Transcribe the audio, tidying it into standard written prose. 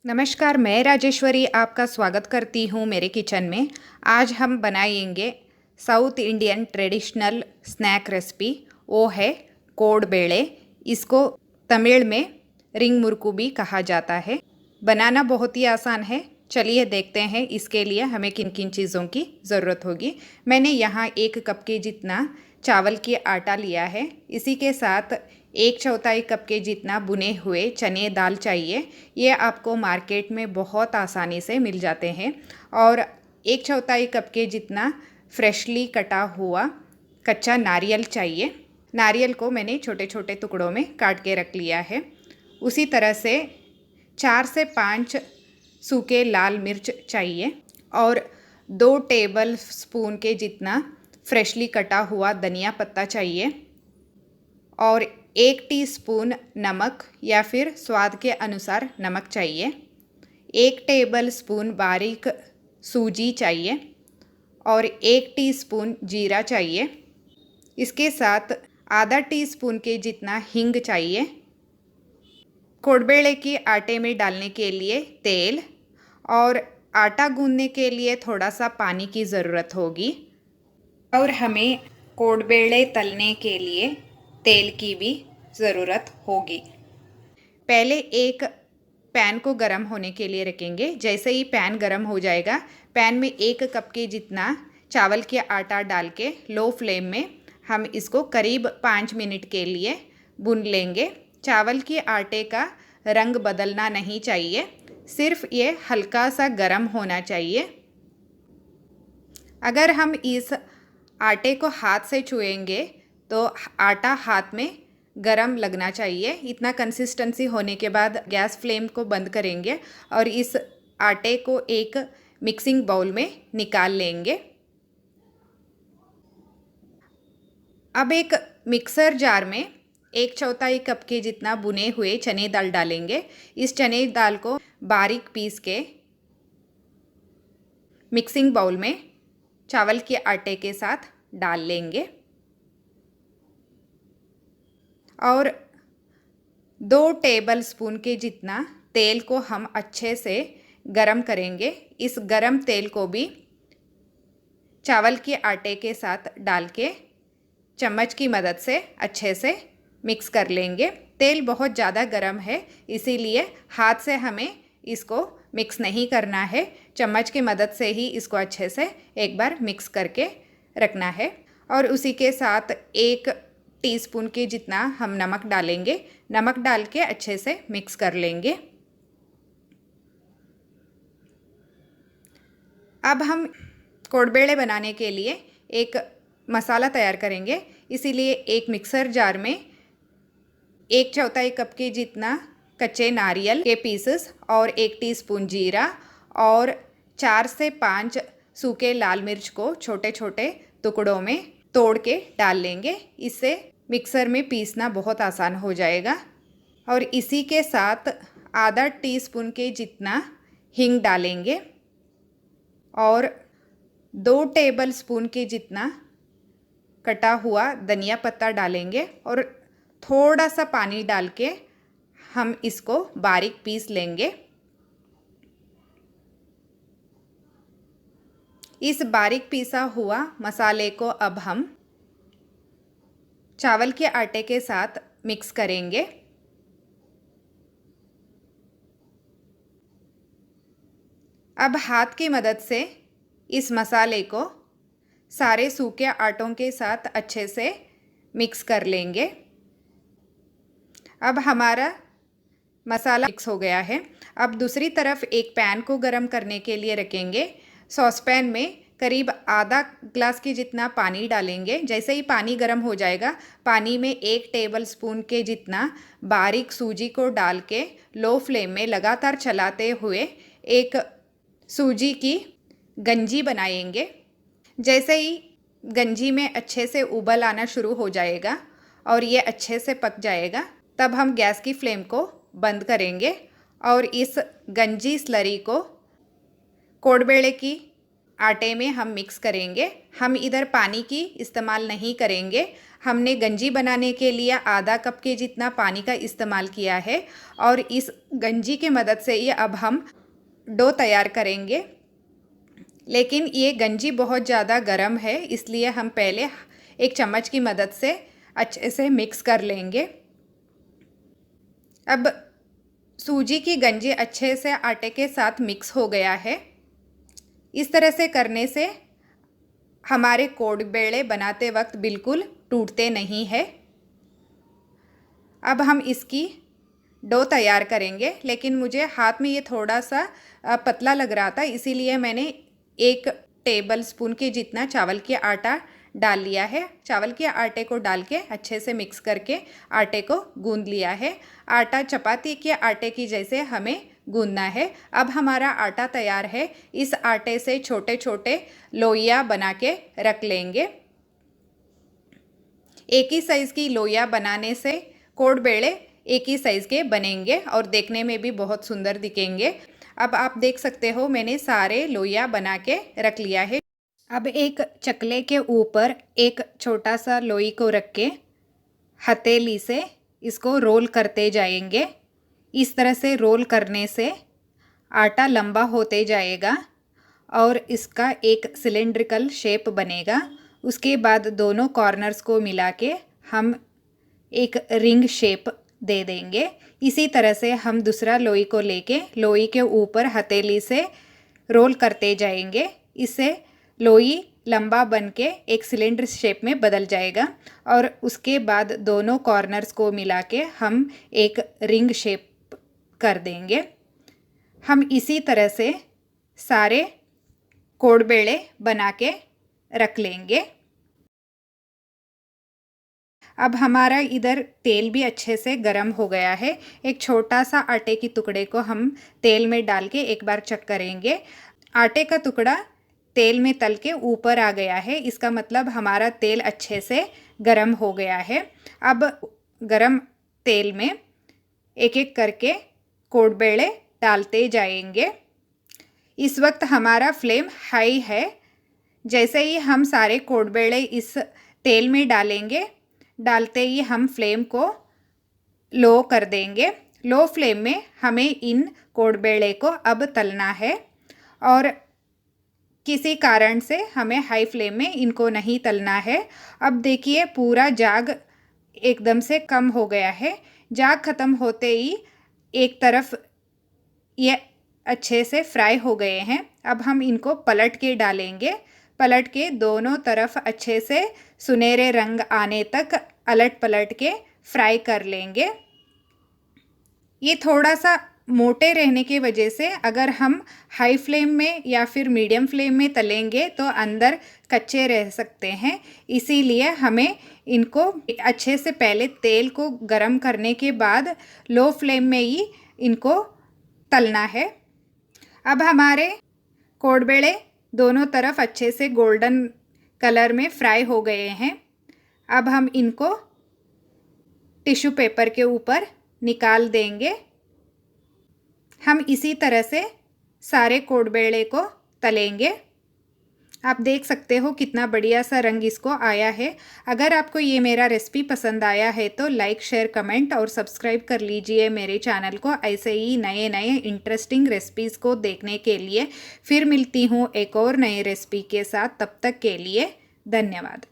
नमस्कार, मैं राजेश्वरी आपका स्वागत करती हूँ मेरे किचन में। आज हम बनाएंगे South Indian traditional snack recipe. वो है कोडबेले। इसको तमिल में रिंग मुरकू भी कहा जाता है। बनाना बहुत ही आसान है। चलिए देखते हैं इसके लिए हमें किन किन चीज़ों की ज़रूरत होगी। मैंने यहाँ 1 कप के जितना चावल की आटा लिया है। इसी के साथ 1/4 कप के जितना भुने हुए चने दाल चाहिए। ये आपको मार्केट में बहुत आसानी से मिल जाते हैं। और 1/4 कप के जितना फ्रेशली कटा हुआ कच्चा नारियल चाहिए। नारियल को मैंने छोटे छोटे टुकड़ों में काट के रख लिया है। उसी तरह से 4 से 5 सूखे लाल मिर्च चाहिए और 2 टेबल स्पून के जितना फ्रेशली कटा हुआ धनिया पत्ता चाहिए और 1 टीस्पून नमक या फिर स्वाद के अनुसार नमक चाहिए। 1 टेबल स्पून बारीक सूजी चाहिए और 1 टीस्पून जीरा चाहिए। इसके साथ आधा टीस्पून के जितना हींग चाहिए। कोडबेले की आटे में डालने के लिए तेल और आटा गूंदने के लिए थोड़ा सा पानी की ज़रूरत होगी। और हमें कोडबेले तलने के लिए तेल की भी ज़रूरत होगी। पहले एक पैन को गर्म होने के लिए रखेंगे। जैसे ही पैन गर्म हो जाएगा, पैन में 1 कप के जितना चावल के आटा डाल के लो फ्लेम में हम इसको करीब 5 मिनट के लिए भून लेंगे। चावल के आटे का रंग बदलना नहीं चाहिए, सिर्फ ये हल्का सा गर्म होना चाहिए। अगर हम इस आटे को हाथ से छुएंगे तो आटा हाथ में गरम लगना चाहिए। इतना कंसिस्टेंसी होने के बाद गैस फ्लेम को बंद करेंगे और इस आटे को एक मिक्सिंग बाउल में निकाल लेंगे। अब एक मिक्सर जार में 1/4 कप के जितना भुने हुए चने दाल डालेंगे। इस चने दाल को बारीक पीस के मिक्सिंग बाउल में चावल के आटे के साथ डाल लेंगे और 2 टेबल स्पून के जितना तेल को हम अच्छे से गरम करेंगे। इस गरम तेल को भी चावल के आटे के साथ डाल के चम्मच की मदद से अच्छे से मिक्स कर लेंगे। तेल बहुत ज़्यादा गरम है, इसीलिए हाथ से हमें इसको मिक्स नहीं करना है। चम्मच की मदद से ही इसको अच्छे से एक बार मिक्स करके रखना है। और उसी के साथ 1 टीस्पून के जितना हम नमक डालेंगे। नमक डाल के अच्छे से मिक्स कर लेंगे। अब हम कोडबेले बनाने के लिए एक मसाला तैयार करेंगे। इसीलिए एक मिक्सर जार में 1/4 कप के जितना कच्चे नारियल के पीसेस और 1 टीस्पून जीरा और 4 से 5 सूखे लाल मिर्च को छोटे छोटे टुकड़ों में तोड़ के डाल लेंगे। इससे मिक्सर में पीसना बहुत आसान हो जाएगा। और इसी के साथ आधा टीस्पून के जितना हींग डालेंगे और 2 टेबल स्पून के जितना कटा हुआ धनिया पत्ता डालेंगे और थोड़ा सा पानी डाल के हम इसको बारीक पीस लेंगे। इस बारीक पीसा हुआ मसाले को अब हम चावल के आटे के साथ मिक्स करेंगे। अब हाथ की मदद से इस मसाले को सारे सूखे आटों के साथ अच्छे से मिक्स कर लेंगे। अब हमारा मसाला मिक्स हो गया है। अब दूसरी तरफ एक पैन को गरम करने के लिए रखेंगे। सॉसपैन में करीब आधा ग्लास के जितना पानी डालेंगे। जैसे ही पानी गर्म हो जाएगा, पानी में 1 टेबल स्पून के जितना बारीक सूजी को डाल के लो फ्लेम में लगातार चलाते हुए एक सूजी की गंजी बनाएंगे। जैसे ही गंजी में अच्छे से उबल आना शुरू हो जाएगा और ये अच्छे से पक जाएगा, तब हम गैस की फ्लेम को बंद करेंगे और इस गंजी स्लरी को कोडबेले की आटे में हम मिक्स करेंगे। हम इधर पानी की इस्तेमाल नहीं करेंगे। हमने गंजी बनाने के लिए आधा कप के जितना पानी का इस्तेमाल किया है और इस गंजी की मदद से ही अब हम डो तैयार करेंगे। लेकिन ये गंजी बहुत ज़्यादा गर्म है, इसलिए हम पहले एक चम्मच की मदद से अच्छे से मिक्स कर लेंगे। अब सूजी की गंजी अच्छे से आटे के साथ मिक्स हो गया है। इस तरह से करने से हमारे कोडबेड़े बनाते वक्त बिल्कुल टूटते नहीं है। अब हम इसकी डो तैयार करेंगे, लेकिन मुझे हाथ में ये थोड़ा सा पतला लग रहा था, इसीलिए मैंने 1 टेबल स्पून के जितना चावल के आटा डाल लिया है। चावल के आटे को डाल के अच्छे से मिक्स करके आटे को गूंद लिया है। आटा चपाती के आटे की जैसे हमें गूंदना है। अब हमारा आटा तैयार है। इस आटे से छोटे छोटे लोइयाँ बना के रख लेंगे। एक ही साइज़ की लोइयाँ बनाने से कोडबेड़े एक ही साइज़ के बनेंगे और देखने में भी बहुत सुंदर दिखेंगे। अब आप देख सकते हो मैंने सारे लोइयाँ बना के रख लिया है। अब एक चकले के ऊपर एक छोटा सा लोई को रख के हथेली से इसको रोल करते जाएंगे। इस तरह से रोल करने से आटा लंबा होते जाएगा और इसका एक सिलेंड्रिकल शेप बनेगा। उसके बाद दोनों कॉर्नर्स को मिला के हम एक रिंग शेप दे देंगे। इसी तरह से हम दूसरा लोई को लेके लोई के ऊपर हथेली से रोल करते जाएंगे। इससे लोई लंबा बन के एक सिलेंडर शेप में बदल जाएगा और उसके बाद दोनों कॉर्नर्स को मिला के हम एक रिंग शेप कर देंगे। हम इसी तरह से सारे कोडबेड़े बना के रख लेंगे। अब हमारा इधर तेल भी अच्छे से गर्म हो गया है। एक छोटा सा आटे की टुकड़े को हम तेल में डाल के एक बार चेक करेंगे। आटे का टुकड़ा तेल में तल के ऊपर आ गया है, इसका मतलब हमारा तेल अच्छे से गर्म हो गया है। अब गर्म तेल में एक एक करके कोडबेड़े डालते जाएंगे। इस वक्त हमारा फ्लेम हाई है। जैसे ही हम सारे कोडबेड़े इस तेल में डालेंगे, डालते ही हम फ्लेम को लो कर देंगे। लो फ्लेम में हमें इन कोडबेड़े को अब तलना है और किसी कारण से हमें हाई फ्लेम में इनको नहीं तलना है। अब देखिए पूरा जाग एकदम से कम हो गया है। जाग ख़त्म होते ही एक तरफ ये अच्छे से फ्राई हो गए हैं। अब हम इनको पलट के डालेंगे। पलट के दोनों तरफ अच्छे से सुनहरे रंग आने तक अलट पलट के फ्राई कर लेंगे। ये थोड़ा सा मोटे रहने की वजह से अगर हम हाई फ्लेम में या फिर मीडियम फ्लेम में तलेंगे तो अंदर कच्चे रह सकते हैं। इसीलिए हमें इनको अच्छे से पहले तेल को गरम करने के बाद लो फ्लेम में ही इनको तलना है। अब हमारे कोडबेड़े दोनों तरफ अच्छे से गोल्डन कलर में फ्राई हो गए हैं। अब हम इनको टिश्यू पेपर के ऊपर निकाल देंगे। हम इसी तरह से सारे कोडबेड़े को तलेंगे। आप देख सकते हो कितना बढ़िया सा रंग इसको आया है। अगर आपको ये मेरा रेसिपी पसंद आया है तो लाइक, शेयर, कमेंट और सब्सक्राइब कर लीजिए मेरे चैनल को ऐसे ही नए नए इंटरेस्टिंग रेसिपीज़ को देखने के लिए। फिर मिलती हूँ एक और नई रेसिपी के साथ। तब तक के लिए धन्यवाद।